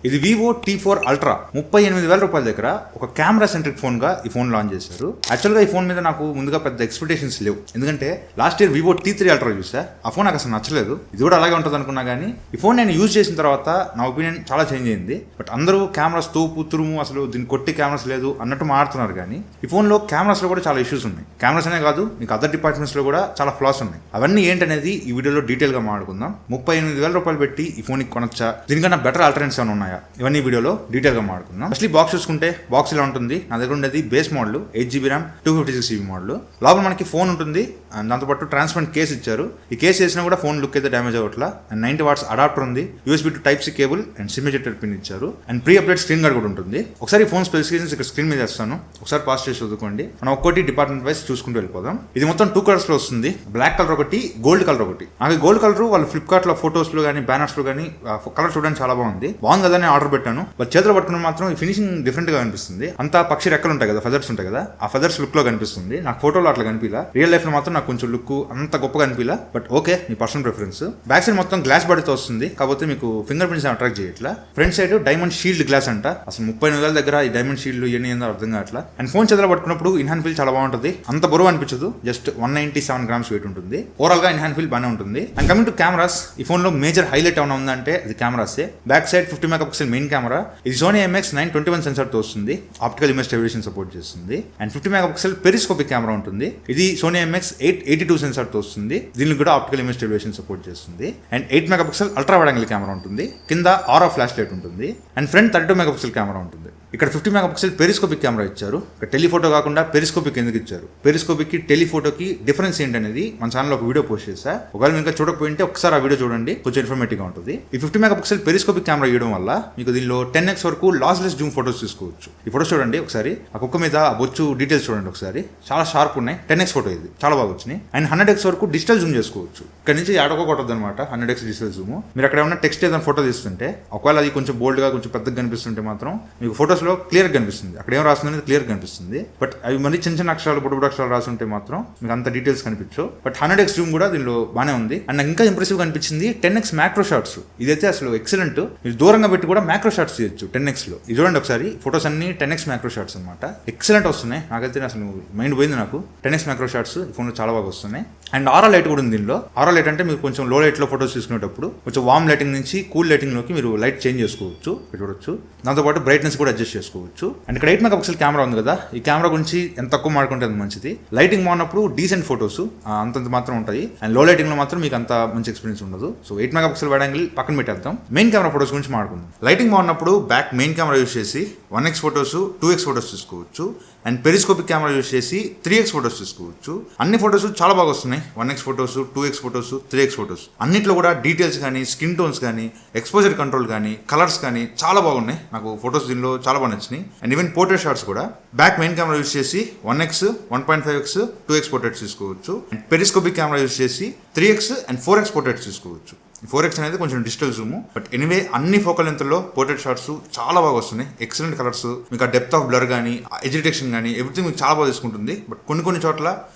ఇది Vivo T4 Ultra 38,000 రూపాయల దగ్గర ఒక కెమెరా సెంట్రిక్ ఫోన్ గా ఈ ఫోన్ లాంచ్ చేశారు. యాక్చువల్ గా ఈ ఫోన్ మీద నాకు ముందుగా పెద్ద ఎక్స్పెక్టేషన్స్ లేవు, ఎందుకంటే last year Vivo T3 Ultra చూసా, ఆ ఫోన్ నాకు అసలు నచ్చలేదు. ఇది కూడా అలాగే ఉంటుంది అనుకున్నా కానీ ఈ ఫోన్ నేను యూజ్ చేసిన తర్వాత నా ఒపీనియన్ చాలా చేంజ్ అయింది. బట్ అందరూ కెమెరాస్ తోపు తురుము, అసలు దీన్ని కొట్టి కెమెరాస్ లేదు అన్నట్టు మారుతున్నారు. కానీ ఈ ఫోన్ లో కెమెరాస్ లో కూడా చాలా ఇష్యూస్ ఉన్నాయి. కెమెరాస్ అనే కాదు, మీకు అదర్ డిపార్ట్మెంట్స్ లో కూడా చాలా ఫ్లాస్ ఉన్నాయి. అవన్నీ ఏంటనేది ఈ వీడియోలో డీటెయిల్ గా మాట్లాడుకుందాం. 38,000 రూపాయలు పెట్టి ఈ ఫోన్ కొనొచ్చా, దీనికన్నా బెటర్ ఆల్టర్నేటివ్స్ ఏమైనా ఉన్నాయా, ఇవన్నీ వీడియోలో డీటెయిల్ గా మాట్లాడుకుందాం. అసలు బాక్స్ చూసుకుంటే బాక్స్ ఇలా ఉంటుంది. నా దగ్గర ఉండేది base model 8GB RAM 256GB model. లోపల మనకి ఫోన్ ఉంటుంది అండ్ దాంతోపాటు ట్రాన్స్పరెంట్ కేస్ ఇచ్చారు. ఈ కేసు వేసినా కూడా ఫోన్ లుక్ అయితే డ్యామేజ్ అవ్వట్లా. అండ్ 90 వాట్స్ అడాప్టర్ ఉంది, USB to Type-C cable and SIM ejector pin ఇచ్చారు. And pre update screen guard కూడా ఉంటుంది. ఒకసారి ఫోన్ స్పెసిఫికేషన్స్ ఇక్కడ స్క్రీన్ మీద చేస్తాను, ఒకసారి పాస్ చేసి చదువుకోండి. మనం ఒక్కోటి డిపార్ట్మెంట్ వైస్ చూసుకుంటూ వెళ్ళిపోదాం. ఇది మొత్తం 2 కలర్స్ లో వస్తుంది, బ్లాక్ కలర్ ఒకటి, గోల్డ్ కలర్ ఒకటి. నాకు గోల్డ్ కలర్ వాళ్ళు ఫ్లిప్కార్ట్ లో ఫోటోస్ లో కానీ బ్యానర్స్ లో కానీ కలర్ చూడడానికి చాలా బాగుంది కదా అని ఆర్డర్ పెట్టాను. బట్ చేతిలో పట్టుకున్న మాత్రం ఈ ఫినిషింగ్ డిఫరెంట్ గా కనిపిస్తుంది. అంతా పక్షి రెక్కలు ఉంటాయి కదా, ఫెదర్స్ ఉంటాయి కదా, ఆ ఫెదర్స్ లుక్ లో కనిపిస్తుంది. నాకు ఫోటోలో అట్లా కనిపిలా, రియల్ లైఫ్ లో మాత్రం నాకు కొంచెం లుక్ అంత గొప్పగా కనిపిలా. బట్ ఓకే, మీ పర్సనల్ ప్రిఫరెన్స్. బ్యాక్ సైడ్ మొత్తం గ్లాస్ బాడీతో వస్తుంది, కాకపోతే మీకు ఫింగర్ ప్రింట్స్ అట్రాక్ట్ చేయట్లా. Front side diamond shield glass అంట. అసలు 30,000 దగ్గర ఈ డైమండ్ షీల్డ్ ఇవన్నీ ఏందో అర్థం కావట్లా. అండ్ ఫోన్ చేతిలో పట్టుకున్నప్పుడు ఇన్ హ్యాండ్ ఫీల్ చాలా బాగుంటుంది. అంత బరువు అనిపించదు, జస్ట్ 197 గ్రామ్స్ వెయిట్ ఉంటుంది. ఓవరాల్ గా ఇన్ హ్యాండ్ ఫీల్ బాగానే ఉంటుంది. అండ్ కమింగ్ టు కెమెరాస్, ఈ ఫోన్ లో మేజర్ హైలైట్ ఏమైనా ఉందంటే అది కెమెరాసే. Back side 50 megapixel main camera. ఇది Sony IMX921 సెన్సార్ తో వస్తుంది, ఆప్టికల్ ఇమేజ్ స్టెబిలైజేషన్ సపోర్ట్ చేస్తుంది. అండ్ 50 మెగాపిక్సెల్ పెరిస్కోపిక్ కెమెరా ఉంటుంది. ఇది Sony IMX882 సెన్సార్ తో వస్తుంది, దీనికి కూడా ఆప్టికల్ ఇమేజ్ స్టెబిలైజేషన్ సపోర్ట్ చేస్తుంది. And 8 megapixel ultra wide angle camera ఉంటుంది, కింద ఆరా ఫ్లాష్ లైట్ ఉంటుంది. అండ్ ఫ్రంట్ 32 మెగాపిక్సెల్ కెమెరా ఉంటుంది. ఇక్కడ 50 మెగాపిక్సెల్ పెరిస్కోపిక్ కెమెరా ఇచ్చారు. ఇక్కడ టెలిఫోటో కాకుండా పెరిస్కోపిక్ ఎందుకు ఇచ్చారు, పెరిస్కోపిక్ కి టెలిఫోటోకి డిఫరెన్స్ ఏంటనేది మన ఛానల్ ఒక వీడియో పోస్ట్ చేశా. ఒకవేళ ఇంకా చూడకపోయింటే ఒకసారి ఆ వీడియో చూడండి, కొంచెం ఇన్ఫర్మేటివ్ గా ఉంటుంది. ఈ 50 మెగాపిక్సెల్ పెరిస్కోపిక్ కెమెరా ఇవ్వడం వల్ల మీకు దీనిలో 10x వరకు లాస్లెస్ జూమ్ ఫోటోస్ తీసుకోవచ్చు. ఈ ఫోటోస్ చూడండి ఒకసారి, ఆ కుక్క మీద బొచ్చు డీటెయిల్స్ చూడండి ఒకసారి, చాలా షార్ప్ ఉన్నాయి. 10x ఫోటో ఇది చాలా బాగా వచ్చినాయి. అండ్ 100x వరకు డిజిటల్ జూమ్ చేసుకోవచ్చు. ఇక్కడ నుంచి ఆడకో కొట్టద్దు అనమాట 100x డిజిటల్ జూమ్. మీరు అక్కడ ఏమన్నా టెక్స్ట్ ఏదైనా ఫోటో తీస్తుంటే ఒకవేళ అది కొంచెం బోల్డ్ గా కొంచెం పెద్దగా కనిపిస్తుంటే మాత్రం మీకు ఫోటోస్ లో క్లియర్ కనిపిస్తుంది. అక్కడ ఏం రాస్తుంది క్లియర్ కనిపిస్తుంది. బట్ అవి మళ్ళీ చిన్న చిన్న అక్షరాలు బుడ్డ అక్షరాలు రాస్తుంటే మాత్రం మీకు అంత డీటెయిల్స్ కనిపించవు. బట్ 100x జూమ్ కూడా దీనిలో బాగానే ఉంది. అండ్ నాకు ఇంకా ఇంప్రెసివ్ కనిపించింది 10x మ్యాక్రో షాట్స్. ఇదైతే అసలు ఎక్సలెంట్. మీరు దూరంగా పెట్టి కూడా మ్యాక్రో షాట్స్ చేయొచ్చు 10x లో. ఇది చూడండి ఒకసారి, ఫోటోస్ అన్ని 10x మ్యాక్రో షాట్స్ అనమాట. ఎక్సలెంట్ వస్తున్నాయి. నాకైతే అసలు మైండ్ పోయింది నాకు. 10x మ్యాక్రో షాట్స్ ఈ ఫోన్ లో చాలా బాగా వస్తున్నాయి. అండ్ ఆరా లైట్ కూడా ఉంది దీనిలో. ఆరా లైట్ అంటే మీరు కొంచెం లో లైట్ లో ఫోటోస్ తీసుకునేటప్పుడు కొంచెం వార్మ్ లైటింగ్ నుంచి కూల్ లైటింగ్ లోకి మీరు లైట్ చేంజ్ చేసుకోవచ్చు, చూడొచ్చు. దాంతోపాటు బ్రైట్నెస్ కూడా అడ్జస్ట్ చేసుకోవచ్చు. అండ్ ఇక్కడ 8 మెగాపిక్సెల్ కెమెరా ఉంది కదా, ఈ కెమెరా గురించి ఎంత తక్కువ మాడుకుంటే అంత మంచిది. లైటింగ్ బాగున్నప్పుడు డీసెంట్ ఫోటోస్ అంతంత మాత్రం ఉంటాయి. అండ్ లో లైటింగ్ లో మాత్రం మీకు అంత మంచి ఎక్స్పీరియన్స్ ఉండదు. సో 8 మెగాపిక్సెల్ వైడ్ యాంగిల్ పక్కన పెట్టేద్దాం, మెయిన్ కెమెరా ఫోటోస్ గురించి మాట్లాడుకుందాం. లైటింగ్ బాగున్నప్పుడు బ్యాక్ మెయిన్ కెమెరా యూస్ చేసి 1x ఫోటోస్ 2x ఫోటోస్ తీసుకోవచ్చు. అండ్ పెరిస్కోపిక్ కెమెరా యూస్ చేసి 3x ఫోటోస్ తీసుకోవచ్చు. అన్ని ఫోటోస్ చాలా బాగా వస్తున్నాయి. 1x photos 2x photos 3x photos అన్నిట్లో కూడా డీటెయిల్స్ కానీ స్కిన్ టోన్స్ కానీ ఎక్స్పోజర్ కంట్రోల్ కానీ కలర్స్ కానీ చాలా బాగున్నాయి. నాకు ఫోటోస్ దీనిలో చాలా బాగా నచ్చినాయి. అండ్ ఈవెన్ పోర్ట్రేట్ షాట్స్ కూడా బ్యాక్ మెయిన్ కెమెరా యూస్ చేసి 1x 1.5x 2x పోర్ట్రేట్స్ తీసుకోవచ్చు. అండ్ పెరిస్కోపిక్ కెమెరా యూస్ చేసి 3x అండ్ 4x పోర్ట్రేట్స్ తీసుకోవచ్చు. 4x అనేది కొంచెం డిజిటల్ జూమ్. బట్ ఎనీవే అన్ని ఫోకల్ లెంత్లో పోర్ట్రేట్ షాట్స్ చాలా బాగా వస్తున్నాయి. ఎక్సలెంట్ కలర్స్, మీకు ఆ డెప్త్ ఆఫ్ బ్లర్ కానీ ఎడ్జ్ డిటెక్షన్ కానీ ఎవ్రీథింగ్ మీకు చాలా బాగా తీసుకుంటుంది. బట్ కొన్ని చోట్ల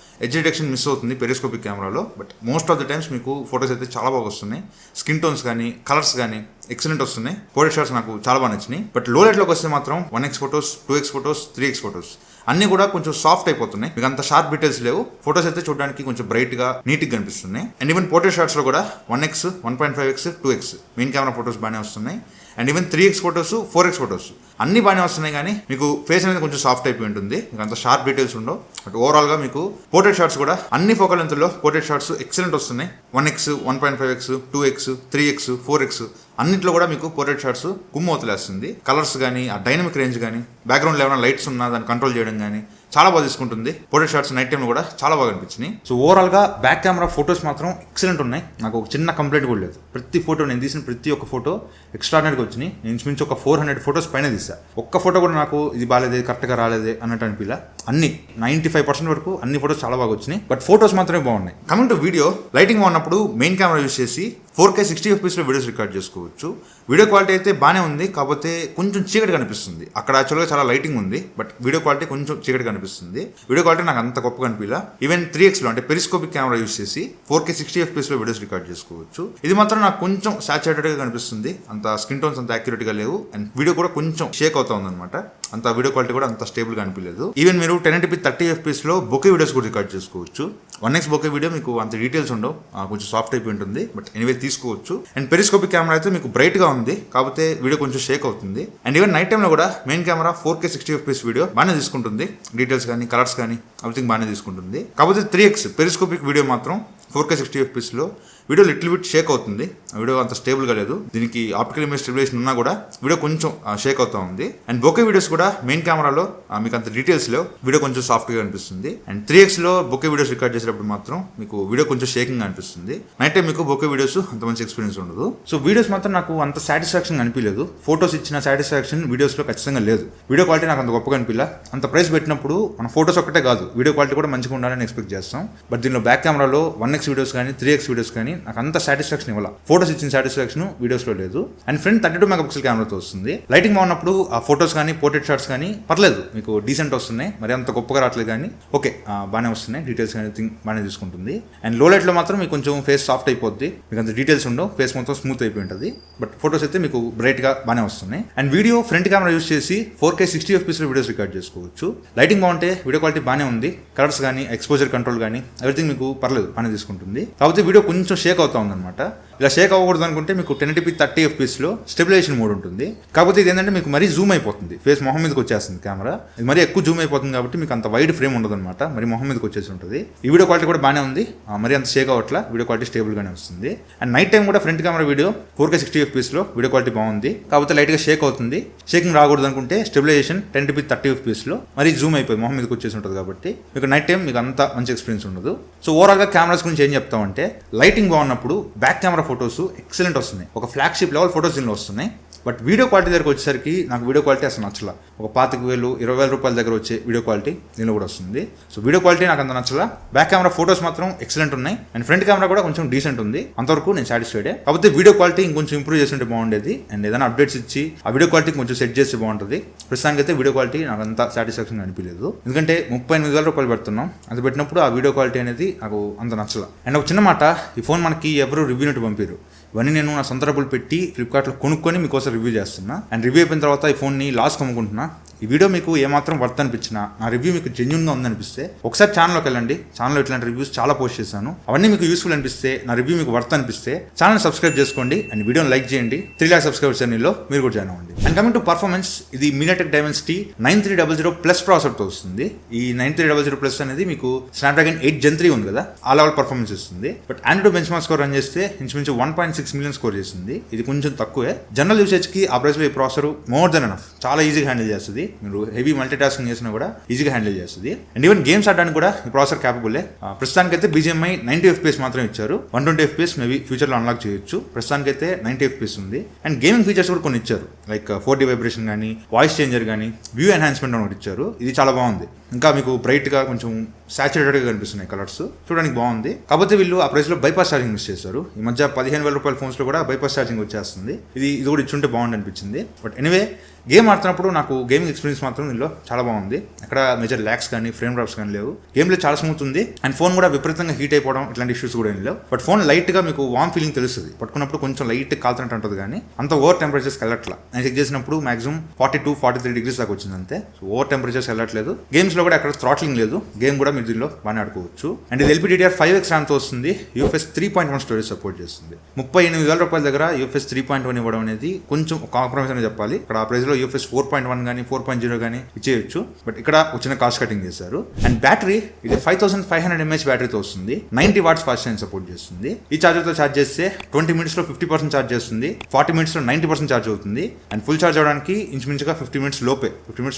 ఎడ్జ్ డిటెక్షన్ మిస్ అవుతుంది పెరిస్కోపిక్ కెమెరాలో. But most of the times మీకు ఫోటోస్ అయితే చాలా బాగా వస్తున్నాయి. స్కిన్ టోన్స్ కానీ కలర్స్ కానీ ఎక్సలెంట్ వస్తున్నాయి. పోర్ట్రేట్ షాట్స్ నాకు చాలా బాగా నచ్చినాయి. బట్ లో లైట్లోకి వస్తే మాత్రం 1x photos 2x photos 3x photos అన్ని కూడా కొంచెం సాఫ్ట్ అయిపోతున్నాయి. మీకు అంత షార్ప్ డీటెయిల్స్ లేవు. ఫోటోస్ అయితే చూడడానికి కొంచెం బ్రైట్ గా నీట్ గా కనిపిస్తున్నాయి. అండ్ ఈవెన్ పోర్ట్రేట్ షాట్స్ లో కూడా 1x 1.5x 2x main camera photos బాగానే వస్తున్నాయి. And even 3x photos 4x photos అన్ని బాగానే వస్తున్నాయి. కానీ మీకు ఫేస్ అనేది కొంచెం సాఫ్ట్ అయిపోయి ఉంటుంది, మీకు అంత షార్ప్ డీటెయిల్స్ ఉండవు. బట్ ఓవరాల్ గా మీకు పోర్ట్రేట్ షాట్స్ కూడా అన్ని ఫోకల్ లెంత్లో పోర్ట్రేట్ షాట్స్ ఎక్సలెంట్ వస్తున్నాయి. 1x 1.5x 2x 3x 4x అన్నింటిలో కూడా మీకు పోర్ట్రేట్ షాట్స్ కుమ్మవుతలేస్తుంది. కలర్స్ కానీ ఆ డైనమిక్ రేంజ్ కానీ బ్యాక్గ్రౌండ్లో ఏమైనా లైట్స్ ఉన్నా దాన్ని కంట్రోల్ చేయడం కానీ చాలా బాగా తీసుకుంటుంది. పోర్ట్రేట్ షాట్స్ నైట్ టైంలో కూడా చాలా బాగా అనిపించినాయి. సో ఓవరాల్ గా బ్యాక్ కెమెరా ఫోటోస్ మాత్రం ఎక్సలెంట్ ఉన్నాయి. నాకు ఒక చిన్న కంప్లైంట్ కూడా లేదు. ప్రతి ఫోటో నేను తీసిన ప్రతి ఒక్క ఫోటో ఎక్స్ట్రాడినరీగా వచ్చినాయి. నేను మించి ఒక 400 ఫోటోస్ పైన తీసా. ఒక్క ఫోటో కూడా నాకు ఇది బాగాలేదే కరెక్ట్గా రాలేదే అన్నట్టు అనిపిలా. అన్ని 95% వరకు అన్ని ఫోటోస్ చాలా బాగా వచ్చినాయి. బట్ ఫోటోస్ మాత్రమే బాగున్నాయి. కమింగ్ టు వీడియో, లైటింగ్ ఉన్నప్పుడు మెయిన్ కెమెరా యూస్ చేసి 4K 60fps లో వీడియోస్ రికార్డ్ చేసుకోవచ్చు. వీడియో క్వాలిటీ అయితే బాగానే ఉంది, కాకపోతే కొంచెం చీకటి కనిపిస్తుంది. అక్కడ యాక్చువల్గా చాలా లైటింగ్ ఉంది, బట్ వీడియో క్వాలిటీ కొంచెం చీకటి కనిపిస్తుంది. అనిపిస్తుంది. వీడియో క్వాలిటీ నాకు అంత గొప్పగా అనిపించలా. ఈవెన్ 3x లో అంటే పెరిస్కోపిక్ కెమెరా యూస్ చేసి 4K 60 FPS లో వీడియోస్ రికార్డ్ చేసుకోవచ్చు. ఇది మాత్రం నాకు కొంచెం సాచురేటెడ్ గా కనిపిస్తుంది. అంత స్కిన్ టోన్స్ అంత యాక్యురేట్ గా లేవు అండ్ వీడియో కూడా కొంచెం షేక్ అవుతా ఉందన్నమాట. అంత వీడియో క్వాలిటీ కూడా అంత స్టేబుల్ గా అనిపించలేదు. ఈవెన్ మీరు 1080p 30 FPS లో బొకే వీడియోస్ కూడా రికార్డ్ చేసుకోవచ్చు. 1x బొకే వీడియో మీకు అంత డీటెయిల్స్ ఉండవు, కొంచెం సాఫ్ట్ అయిపోయి ఉంటుంది, బట్ ఎనీవే తీసుకోవచ్చు. అండ్ పెరిస్కోపిక్ కెమెరా అయితే మీకు బ్రైట్ గా ఉంది, కాకపోతే వీడియో కొంచెం షేక్ అవుతుంది. అండ్ ఈవెన్ నైట్ టైమ్ లో కూడా main camera 4K 60 FPS video బాగానే తీసుకుంటుంది. డీటెయిల్స్ కానీ కలర్స్ కానీ ఎవ్రీథింగ్ బాగానే తీసుకుంటుంది. కాకపోతే 3x పెరిస్కోపిక్ వీడియో మాత్రం 4K 60 FPS లో వీడియో లిటిల్ బిట్ షేక్ అవుతుంది. వీడియో అంత స్టేబుల్గా లేదు. దీనికి ఆప్టికల్ ఇమేజ్ స్టెబిలైజేషన్ ఉన్నా కూడా వీడియో కొంచెం షేక్ అవుతా ఉంది. అండ్ బొకే వీడియోస్ కూడా మెయిన్ కెమెరాలో మీకు అంత డీటెయిల్స్ లేవు, వీడియో కొంచెం సాఫ్ట్గా అనిపిస్తుంది. అండ్ 3x లో బొకే వీడియోస్ రికార్డ్ చేసేటప్పుడు మాత్రం మీకు వీడియో కొంచెం షేకింగ్ అనిపిస్తుంది. నైట్ టైం మీకు బొకే వీడియోస్ అంత మంచి ఎక్స్పీరియన్స్ ఉండదు. సో వీడియోస్ మాత్రం నాకు అంత సాటిస్ఫాక్షన్ అనిపించలేదు. ఫోటోస్ ఇచ్చిన సాటిస్ఫాక్షన్ వీడియోస్లో ఖచ్చితంగా లేదు. వీడియో క్వాలిటీ నాకు అంత గొప్పగా అనిపించలా. అంత ప్రైస్ పెట్టినప్పుడు మన ఫోటోస్ ఒక్కటే కాదు, వీడియో క్వాలిటీ కూడా మంచిగా ఉండాలని ఎక్స్పెక్ట్ చేస్తాం. బట్ దీనిలో బ్యాక్ కెమెరాలో 1x వీడియోస్ కానీ 3x వీడియోస్ కానీ నాకు అంత సాటిస్ఫాక్షన్ ఇవ్వాలి. ఫోటోస్ ఇచ్చిన సాటిస్ఫాక్షన్ వీడియోస్ లో లేదు. అండ్ ఫ్రంట్ 32 మెగాపిక్సెల్ కెమెరాతో వస్తుంది. లైటింగ్ బాగున్నప్పుడు ఆ ఫోటోస్ కానీ పోర్ట్రేట్ షాట్స్ కానీ పర్లేదు, మీకు డీసెంట్ వస్తున్నాయి, మరి అంత గొప్పగా రావట్లేదు కానీ ఓకే బాగానే వస్తున్నాయి. డీటెయిల్స్ కానీ బాగానే తీసుకుంటుంది. అండ్ లో లైట్ లో మాత్రం మీకు కొంచెం ఫేస్ సాఫ్ట్ అయిపోద్ది, మీకు అంత డీటెయిల్స్ ఉండవు, ఫేస్ మొత్తం స్మూత్ అయిపోయి ఉంటుంది. బట్ ఫోటోస్ అయితే మీకు బ్రైట్ గా బాగానే వస్తున్నాయి. And video front camera use చేసి 4K 60 FPS లో వీడియోస్ రికార్డ్ చేసుకోవచ్చు. లైటింగ్ బాగుంటే వీడియో క్వాలిటీ బాగానే ఉంది. కలర్స్ కానీ ఎక్స్పోజర్ కంట్రోల్ కానీ ఎవ్రీథింగ్ మీకు పర్లేదు బాగానే తీసుకుంటుంది. కాకపోతే వీడియో కొంచెం షేక్ అవుతా ఉందన్నమాట. ఇలా షేక్ అవ్వకూడదు అనుకుంటే మీకు 1080p 30 FPS లో స్టెబిలైజేషన్ మోడ్ ఉంటుంది. కాకపోతే ఇది ఏంటంటే మీకు మరీ జూమ్ అయిపోతుంది, ఫేస్ మొహం మీదకి వచ్చేస్తుంది కెమెరా. ఇది మరీ ఎక్కువ జూమ్ అయిపోతుంది కాబట్టి మీకు అంత వైడ్ ఫ్రేమ్ ఉండదు అనమాట, మరి మొహం మీదకి వచ్చేసి ఉంటుంది. ఈ వీడియో క్వాలిటీ కూడా బాగానే ఉంది, మరి అంత షేక్ అవ్వట్లా, వీడియో క్వాలిటీ స్టేబుల్ గానే వస్తుంది. అండ్ నైట్ టైం కూడా front camera video 4K 60 FPS లో వీడియో క్వాలిటీ బాగుంది, కాకపోతే లైట్ గా షేక్ అవుతుంది. షేకింగ్ రాకూడదు అనుకుంటే స్టెబిలైజేషన్ 1080p 30 FPS లో మరి జూమ్ అయిపోయి మొహం మీదకి వచ్చేసి ఉంటుంది కాబట్టి మీకు నైట్ టైం మీకు అంత మంచి ఎక్స్పీరియన్స్ ఉండదు. సో ఓవరాల్ గా కెమెరాస్ గురించి ఏం చెప్తామంటే, లైటింగ్ బాగున్నప్పుడు బ్యాక్ కెమెరా ఫోటోస్ ఎక్సలెంట్ వస్తున్నాయి, ఒక ఫ్లాగ్షిప్ లెవెల్ ఫోటోస్ దీనిలో వస్తున్నాయి. బట్ వీడియో క్వాలిటీ దగ్గరకు వచ్చేసరికి నాకు వీడియో క్వాలిటీ అసలు నచ్చలా. ఒక 25,000 20,000 రూపాయల దగ్గర వచ్చే వీడియో క్వాలిటీ దీనిలో కూడా వస్తుంది. సో వీడియో క్వాలిటీ నాకు అంత నచ్చలా. బ్యాక్ కెమెరా ఫోటోస్ మాత్రం ఎక్సలెంట్ ఉన్నాయి అండ్ ఫ్రంట్ కెమెరా కూడా కొంచెం డీసెంట్ ఉంది. అంతవరకు నేను సాటిస్ఫైడ్. కాకపోతే వీడియో క్వాలిటీ ఇంకొంచెం ఇంప్రూవ్ చేస్తుంటే బాగుండేది. అండ్ ఏదైనా అప్డేట్స్ ఇచ్చి ఆ వీడియో క్వాలిటీ కొంచెం సెట్ చేస్తే బాగుంటుంది. ప్రస్తుతానికి అయితే వీడియో క్వాలిటీ నాకు అంత సాటిస్ఫాక్షన్ అనిపించలేదు. ఎందుకంటే 38,000 రూపాయలు పెడుతున్నాం, అది పెట్టినప్పుడు ఆ వీడియో క్వాలిటీ అనేది నాకు అంత నచ్చలా. అండ్ ఒక చిన్న మాట, ఈ ఫోన్ మనకి ఎవరు రివ్యూ నట్టు పంపారు. ఇవన్నీ నేను నా సొంత డబ్బులు పెట్టి ఫ్లిప్కార్ట్లో కొనుక్కొని మీకోసం రివ్యూ చేస్తున్నా. అండ్ రివ్యూ అయిపోయిన తర్వాత ఈ ఫోన్ని లాస్కి అమ్ముకుంటున్నా. ఈ వీడియో మీకు ఏమాత్రం వర్త్ అనిపించినా, నా రివ్యూ మీకు జెన్యూన్గా ఉందనిపిస్తే ఒకసారి ఛానల్లోకి వెళ్ళండి. ఛానల్లో ఇట్లాంటి రివ్యూస్ చాలా పోస్ట్ చేశాను. అవన్నీ మీకు యూస్ఫుల్ అనిపిస్తే, నా రివ్యూ మీకు వర్త్ అనిపిస్తే ఛానల్ సబ్స్క్రైబ్ చేసుకోండి అండ్ వీడియోని లైక్ చేయండి. 3 lakh సబ్స్క్రైబర్స్ జర్నీలో మీరు కూడా జాయిన్ అవ్వండి. అండ్ కమింగ్ టు పర్ఫార్మెన్స్, ఇది మీడియాటెక్ డైమెన్సిటీ 9300 ప్లస్ ప్రాసెసర్తో వస్తుంది. ఈ 9300 ప్లస్ అనేది మీకు స్నాప్డ్రాగన్ 8 Gen 3 ఉంది కదా, ఆ లెవెల్ పర్ఫార్మెన్స్ ఇస్తుంది. But Android bench mark score run చేస్తే ఇంచుమించు 1.6 million స్కోర్ చేస్తుంది. ఇది కొంచెం తక్కువే. జనరల్ యూసేజ్ కి ఆ ప్రైస్ లో ఈ ప్రాసెసర్ మోర్ దెన్ ఎనఫ్, చాలా ఈజీగా హ్యాండిల్ చేస్తుంది. మీరు హెవీ మల్టీ టాస్కింగ్ చేసినా కూడా ఈజీగా హ్యాండిల్ చేస్తుంది. అండ్ ఈవెన్ గేమ్స్ ఆడడానికి కూడా ఈ ప్రాసెసర్ క్యాపబుల్. ప్రస్తుతానికి అయితే BGMI 90 FPS మాత్రం ఇచ్చారు. 120 FPS మేబీ ఫ్యూచర్ లో అన్లాక్ చేయొచ్చు. ప్రస్తుతానికి అయితే 90 FPS ఉంది. అండ్ గేమింగ్ ఫీచర్స్ కూడా కొన్ని ఇచ్చారు, లైక్ 4D వైబ్రేషన్ కానీ, వాయిస్ చేంజర్ కానీ, వ్యూ ఎన్హాన్స్మెంట్ అని ఒకటి ఇచ్చారు. ఇది చాలా బాగుంది. ఇంకా మీకు బ్రైట్ గా కొంచెం సాచురేటెడ్ గా కనిపిస్తున్నాయి కలర్స్, చూడడానికి బాగుంది. కాకపోతే వీళ్ళు ఆ ప్రైస్ లో బైపాస్ ఛార్జింగ్ యూస్ చేశారు. ఈ మధ్య 15,000 రూపాయల ఫోన్స్ లో కూడా బైపాస్ ఛార్జింగ్ వచ్చేస్తుంది. ఇది కూడా ఇచ్చుంటే బాగుంది అనిపించింది. బట్ ఎనీవే, గేమ్ ఆడుతున్నప్పుడు నాకు గేమింగ్ ఎక్స్పీరియన్స్ మాత్రం దీనిలో చాలా బాగుంది. అక్కడ మేజర్ ల్యాక్స్ కానీ ఫ్రేమ్ డ్రాప్స్ కానీ లేవు. గేమ్ లో చాలా స్మూత్ ఉంది. అండ్ ఫోన్ కూడా విపరీతంగా హీట్ అయిపోవడం ఇట్లాంటి ఇష్యూస్ కూడా ఏం లేవు. బట్ ఫోన్ లైట్ గా మీకు వామ్ ఫీలింగ్ తెలుస్తుంది, పట్టుకున్నప్పుడు కొంచెం లైట్ కాల్తున్నట్టు ఉంటుంది కానీ అంత ఓవర్ టెంపరేచర్స్ వెళ్ళట్లా. నేను చెక్ చేసినప్పుడు మాక్సిమం 42-43 degrees దాకా వచ్చింది అంతే. సో ఓవర్ టెంపరేచర్స్ వెళ్ళట్లేదు. గేమ్స్ లో కూడా అక్కడ థ్రాట్లింగ్ లేదు. గేమ్ కూడా మీరు దీనిలో బాగానే ఆడుకోవచ్చు. అండ్ ఇది LPDDR5X RAM తో వస్తుంది. UFS 3.1 స్టోరేజ్ సపోర్ట్ చేస్తుంది. 38,000 రూపాయల దగ్గర UFS 3.1 ఇవ్వడం అనేది కొంచెం కాంప్రమైజ్ అని చెప్పాలి. ఇక్కడ ఆ ప్రైస్ లో UFS 4.1 కానీ 4.0 కానీ ఇచ్చేయచ్చు. బట్ ఇక్కడ వచ్చిన కాస్ట్ కటింగ్ చేశారు. అండ్ బ్యాటరీ ఇది 5500 mAh బ్యాటరీతో వస్తుంది. 90 watts ఫాస్ట్ ఛార్జింగ్ సపోర్ట్ చేస్తుంది. ఈ ఛార్జర్ తో ఛార్జ్ చేస్తే 20 minutes లో 50% ఛార్జ్ చేస్తుంది. 40 minutes లో 90% ఛార్జ్ అవుతుంది. అండ్ ఫుల్ ఛార్జ్ అవడానికి ఇంచుమించుగా 50 minutes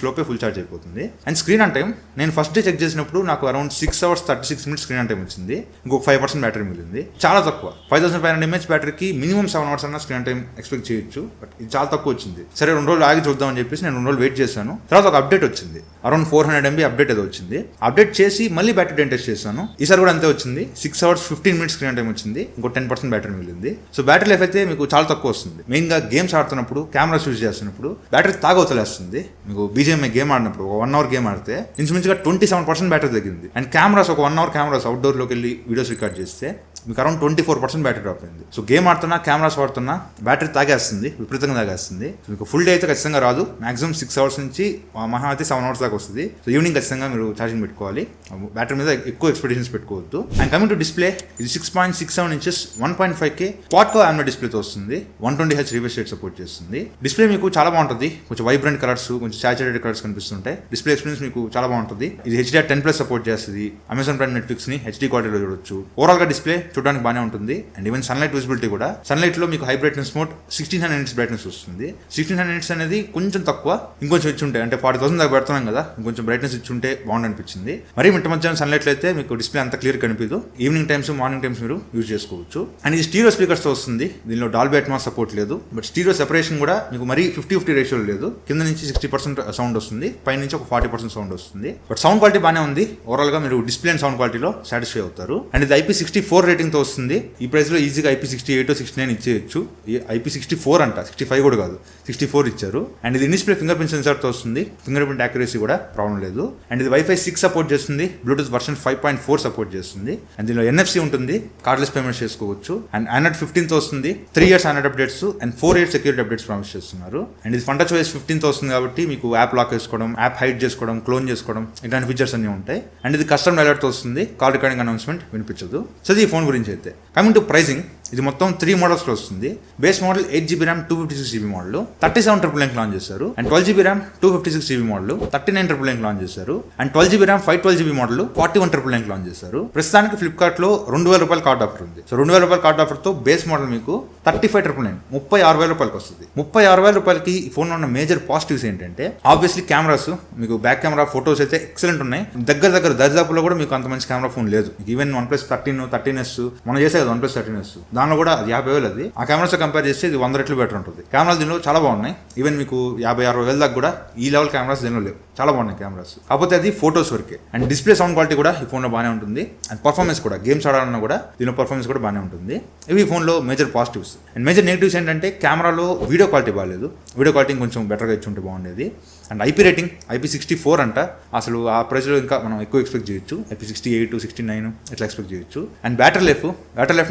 లోపే ఫుల్ ఛార్జ్ అయిపోతుంది. అండ్ స్క్రీన్ ఆన్ టైం నేను ఫస్ట్ డే చెక్ చేసినప్పుడు నాకు around 6 hours 36 minutes screen time వచ్చింది. ఇంకొక 5% బ్యాటరీ మిగిలింది. చాలా తక్కువ. 5500 mAh బ్యాటరీకి మినిమం 7 hours అన్న స్క్రీన్ టైం ఎక్స్పెక్ట్ చేయొచ్చు. బట్ ఇది చాలా తక్కువ వచ్చింది. సరే 2 రోజులు ఆగి చూద్దామని చెప్పేసి నేను 2 రోజులు వెయిట్ చేశాను. తర్వాత ఒక అప్డేట్ వచ్చింది. అరౌండ్ 400 MB అప్డేట్ ఏదో వచ్చింది. అప్డేట్ చేసి మళ్ళీ బ్యాటరీ టైం టెస్ట్ చేశాను. ఈసారి కూడా అంతే వచ్చింది. 6 hours 15 minutes స్క్రీన్ టైం వచ్చింది. ఇంకో 10% బ్యాటరీ మిగిలింది. సో బ్యాటరీ లైఫ్ అయితే మీకు చాలా తక్కువ వస్తుంది. మెయిన్ గా గేమ్స్ ఆడుతున్నప్పుడు, కెమెరాస్ యూజ్ చేస్తున్నప్పుడు బ్యాటరీ తాగవతలేస్తుంది. మీకు BGMI గేమ్ ఆడినప్పుడు 1 hour గేమ్ ఆడితే ఇంచుమించుగా 27% బ్యాటరీ తగ్గింది. అండ్ కెమెరాస్ ఒక 1 hour కెమెరాస్ అవుట్డోర్ లోకి వెళ్ళి వీడియోస్ రికార్డ్ చేస్తే మీకు అరౌండ్ 24% బ్యాటరీ డ్రాప్ అయింది. సో గేమ్ ఆడుతున్నా, కెమెరాస్ వాడుతున్నా బ్యాటరీ తాగేస్తుంది, విపరీతంగా తాగేస్తుంది. మీకు ఫుల్ డే అయితే ఖచ్చితంగా రాదు. మాక్సిమం 6 hours నుంచి మహా అయితే 7 hours దాకా వస్తుంది. సో ఈవినింగ్ ఖచ్చితంగా మీరు ఛార్జింగ్ పెట్టుకోవాలి. బ్యాటరీ మీద ఎక్కువ ఎక్స్పెక్టేషన్స్ పెట్టుకోవద్దు. అండ్ కమింగ్ టు డిస్ప్లే, ఇది 6.67 inches 1.5K క్వాడ్-కోర్ AMOLED డిస్ప్లేతో వస్తుంది. 120Hz రిఫ్రెష్ రేట్ సపోర్ట్ చేస్తుంది. డిస్ప్లే మీకు చాలా బాగుంటుంది. కొంచెం వైబ్రెంట్ కలర్స్, కొంచెం సాచురేటెడ్ కలర్స్ కనిపిస్తుంటాయి. డిస్ప్లే ఎక్స్పీరియన్స్ మీకు చాలా బాగుంటుంది. ఇది HDR10+ సపోర్ట్ చేస్తుంది. అమెజాన్ ప్రైమ్ నెట్ఫ్లిక్స్ ని HD క్వాలిటీలో చూడొచ్చు. ఓవరాల్ గా డిస్ప్లే చూడడానికి బాగానే ఉంటుంది. అండ్ ఈవెన్ సన్లైట్ విజిబిలిటీ కూడా, సన్లైట్ లో మీకు high brightness mode 1600 nits brightness వస్తుంది. 1600 nits అనేది కొంచెం తక్కువ. ఇంకొంచెం ఇచ్చుంటే అంటే 40,000 దాకా పెడుతున్నాం కదా, ఇంకొంచెం బ్రైట్నెస్ ఇచ్చుంటే బాగుండనిపించింది. మరి మిట్ట మధ్యాహ్నం సన్లైట్ లో అయితే మీకు డిస్ప్లే అంత క్లియర్ కనిపించదు. ఈవినింగ్ టైమ్స్, మార్నింగ్ టైమ్స్ మీరు యూజ్ చేసుకోవచ్చు. అండ్ ఇది స్టీరియో స్పీకర్స్ తో వస్తుంది. దీనిలో డాల్బీ అట్మాస్ సపోర్ట్ లేదు. బట్ స్టీరియో సెపరేషన్ కూడా మీకు మరీ 50-50 రేషియో లేదు. కింద నుంచి 60% సౌండ్ వస్తుంది, పై నుంచి ఒక 40% సౌండ్ వస్తుంది. బట్ సౌండ్ క్వాలిటీ బాగానే ఉంది. ఓవరాల్ గా మీరు డిస్ప్లే అండ్ సౌండ్ క్వాలిటీలో సాటిస్ఫై అవుతారు. అండ్ ఇది IP64 రేటింగ్ తో వస్తుంది. ఈ ప్రైస్ లో ఈజీగా IP68 69 ఇచ్చేయచ్చు. IP64 అంట, 65 కూడా కాదు, 64 ఇచ్చారు. అండ్ ఇది డిస్ప్లే ఫింగర్ ప్రింట్ సెన్సార్ తో వస్తుంది. ఫింగర్ ప్రింట్ యాక్యురసీ కూడా ప్రాబ్లం లేదు. అండ్ ఇది Wi-Fi 6 సపోర్ట్ చేస్తుంది. బ్లూటూత్ వర్షన్ 5.4 సపోర్ట్ చేస్తుంది. అండ్ దీనిలో NFC ఉంటుంది, కార్డ్లెస్ పేమెంట్స్ చేసుకోవచ్చు. అండ్ Android 15 తో వస్తుంది. 3 years Android updates and 4 years security updates promise చేస్తున్నారు. అండ్ ఇది ఫంటచ్ OS 15 తో వస్తుంది కాబట్టి మీకు యాప్ లాక్ చేసుకోవడం, యాప్ హైడ్ చేసుకోవడం, క్లోన్ చేసుకోవడం, ఇలాంటి ఫీచర్స్ అన్ని ఉంటాయి. అండ్ ఇది కస్టమ్ డైలాట్ తో వస్తుంది. కాల్ రికార్డింగ్ అనౌన్స్మెంట్ వినిపించదు. సో ఇది ఈ ఫోన్ గురించి అయితే. కమింగ్ టు ప్రైసింగ్, ఇది మొత్తం 3 మోడల్స్ లో వస్తుంది. Base model 8GB RAM 256GB model 37,999 launch చేశారు. And 12GB RAM 256GB model 39,999 launch చేశారు. And 12GB RAM 512GB model 41,999 launch చేశారు. ప్రస్తుతానికి ఫ్లిప్కార్ట్ లో 2,000 రూపాయల కార్డ్ ఆఫర్ ఉంది. సో 2,000 రూపాయల కార్డ్ ఆఫర్ తో బేస్ మోడల్ మీకు 35,999 36,000 రూపాయలకి వస్తుంది. 36,000 రూపాయలకి ఈ ఫోన్ లో ఉన్న మేజర్ పాజిటివ్స్ ఏంటంటే, ఆబ్వియస్లీ కెమెరాస్, మీకు బ్యాక్ కెమెరా, ఫోటోస్ అయితే ఎక్సలెంట్ ఉన్నాయి. దగ్గర దరిదాపులో కూడా మీకు అంత మంచి కెమెరా ఫోన్ లేదు. ఈవెన్ OnePlus 13s మనం చేసే కదా OnePlus 13s, దానిలో కూడా అది 50,000 అది. ఆ కెమెరాస్ కంపేర్ చేస్తే ఇది 100 రెట్లు బెటర్ ఉంటుంది. కెమెరాలు దీనిలో చాలా బాగున్నాయి. ఈవెన్ మీకు 50,000-60,000 దాకా కూడా ఈ లెవెల్ కెమెరాస్ దీనిలో లేవు. చాలా బాగున్నాయి కెమెరాస్. కాకపోతే అది ఫోటోస్ వరకే. అండ్ డిస్ప్లే సౌండ్ క్వాలిటీ కూడా ఈ ఫోన్లో బాగానే ఉంటుంది. అండ్ పర్ఫార్మెన్స్ కూడా, గేమ్స్ ఆడాలన్నా కూడా దీనిలో పర్ఫార్మెన్స్ కూడా బాగానే ఉంటుంది. ఇవి ఈ ఫోన్లో major positives. And major negatives ఏంటంటే, కెమెరాలో వీడియో క్వాలిటీ బాగాలేదు. వీడియో క్వాలిటీ కొంచెం బెటర్గా ఇచ్చుంటే బాగుండేది. అండ్ IP రేటింగ్ IP64 అంట. అసలు ఆ ప్రైస్లో ఇంకా మనం ఎక్కువ ఎక్స్పెక్ట్ చేయొచ్చు. IP68, 69 ఇట్లా ఎక్స్పెక్ట్ చేయొచ్చు. అండ్ బ్యాటరీ లైఫ్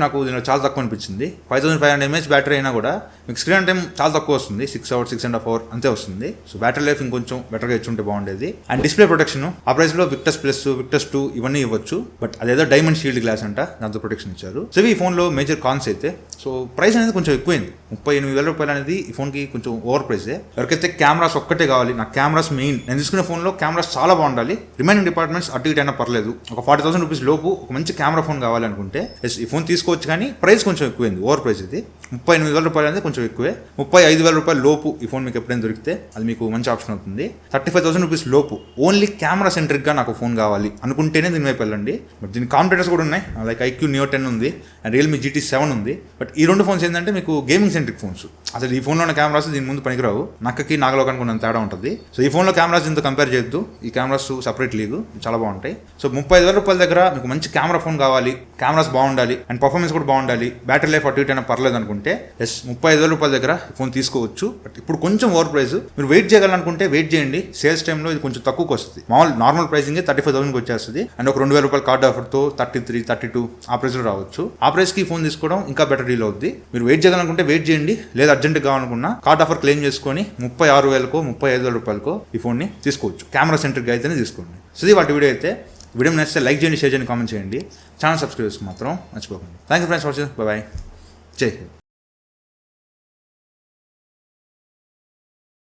నాకు దీనిలో చాలా తక్కువ అనిపించింది. 5500 mAh బ్యాటరీ అయినా కూడా మీకు స్క్రీన్ టైం చాలా తక్కువ వస్తుంది. 6 hours 6.5 hours అంతే వస్తుంది. సో బ్యాటరీ లైఫ్ ఇంకొంచెం బెటర్గా ఇచ్చుంటే బాగుండేది. అండ్ డిస్ప్లే ప్రొటెక్షన్ ఆ ప్రైస్లో విక్టస్ ప్లస్, విక్టస్ 2 ఇవన్నీ ఇవ్వచ్చు. బట్ అదేదో డైమండ్ షీల్డ్ గ్లాస్ అంట, దాంతో ప్రొటెక్షన్ ఇచ్చారు. సో ఈ ఫోన్లో మేజర్ కాన్స్ అయితే, సో ప్రైస్ అనేది కొంచెం ఎక్కువైంది. 38,000 రూపాయలు అనేది ఈ ఫోన్కి కొంచెం ఓవర్ ప్రైసే. ఎవరికైతే కెమెరాస్ ఒక్కటే కావాలి, నాకు కెమెరాస్ మెయిన్, నేను తీసుకునే ఫోన్లో కెమెరాస్ చాలా బాగుండాలి, రిమైనింగ్ డిపార్ట్మెంట్స్ అటు ఇటు అయినా పర్లేదు, ఒక 40,000 రూపీస్ లోపు ఒక మంచి కెమెరా ఫోన్ కావాలి అనుకుంటే ఈ ఫోన్ తీసుకోవచ్చు. కానీ ప్రైస్ కొంచెం ఎక్కువైంది, ఓవర్ ప్రైస్ ఇది. 38,000 రూపాయలు అనేది కొంచెం ఎక్కువే. 35,000 రూపాయల లోపు ఈ ఫోన్ మీకు ఎప్పుడైనా దొరికితే అది మీకు మంచి ఆప్షన్ అవుతుంది. 35,000 రూపీస్ లోపు ఓన్లీ కెమెరా సెంట్రిక్గా నాకు ఫోన్ కావాలి అనుకుంటేనే దీని వైపు వెళ్ళండి. బట్ దీని కాంపిటేటర్స్ కూడా ఉన్నాయి. లైక్ IQ Neo 10 ఉంది అండ్ Realme GT7 ఉంది. బట్ ఈ రెండు ఫోన్స్ ఏంటంటే మీకు గేమింగ్ సెంట్రిక్ ఫోన్స్. అసలు ఈ ఫోన్లో ఉన్న కెమెరాస్ దీని ముందు పనికిరావు. నక్కకి నాగలోకానికి ఉన్నంత తేడా ఉంటుంది. సో ఈ ఫోన్లో కెమెరాస్ దీంతో కంపేర్ చేయొద్దు. ఈ కెమెరాస్ సపరేట్ లీగు, చాలా బాగుంటాయి. సో 35,000 రూపాయల దగ్గర మీకు మంచి కెమెరా ఫోన్ కావాలి, కెమెరాస్ బాగుండాలి అండ్ పర్ఫార్మెన్స్ కూడా బాగుండాలి, బ్యాటరీ లైఫ్ అటు ఇటు అయినా పర్లేదు అనుకుంటే 35,000 రూపాయల దగ్గర ఫోన్ తీసుకోవచ్చు. బట్ ఇప్పుడు కొంచెం ఓవర్ ప్రైస్. మీరు వెయిట్ చేయాలనుకుంటే వెయిట్ చేయండి. సేల్స్ టైంలో ఇది కొంచెం తక్కువకి వస్తుంది. నార్మల్ ప్రైసింగ్ 35,000కి వచ్చేస్తుంది. అండ్ ఒక 2,000 రూపాయల కార్డ్ ఆఫర్తో 33, 32 ఆ ప్రైస్లో రావచ్చు. ఆ ప్రైస్కి ఫోన్ తీసుకోవడం ఇంకా బెటర్ డీల్ అవుద్ది. మీరు వెయిట్ చేయాలనుకుంటే వెయిట్ చేయండి. లేదా అర్జెంట్ కావాలనుకున్నా కార్డ్ ఆఫర్ క్లెయిమ్ చేసుకొని 36,000కో 35,000 రూపాయలకో ఈ ఫోన్ని తీసుకోవచ్చు. కెమెరా సెంట్రిక్గా అయితేనే తీసుకోండి. సో ఇది వాటి వీడియో అయితే. వీడియో నచ్చితే లైక్ చేయండి, షేర్ చేయండి, కామెంట్ చేయండి. ఛానల్ సబ్స్క్రైబ్ చేసుకుని మాత్రం మర్చిపోకండి. Thank you friends for watching. Bye. జై హింద్.